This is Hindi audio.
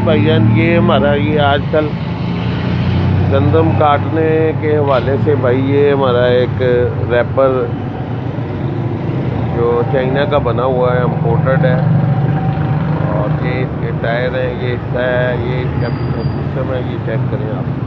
भाईजान, ये हमारा ये आजकल गंदम काटने के हवाले से भाई ये हमारा एक रैपर जो चाइना का बना हुआ है, इम्पोर्टेड है। और ये इसके टायर हैं, ये हिस्सा है, ये इसका सिस्टम है, ये चेक करें आप।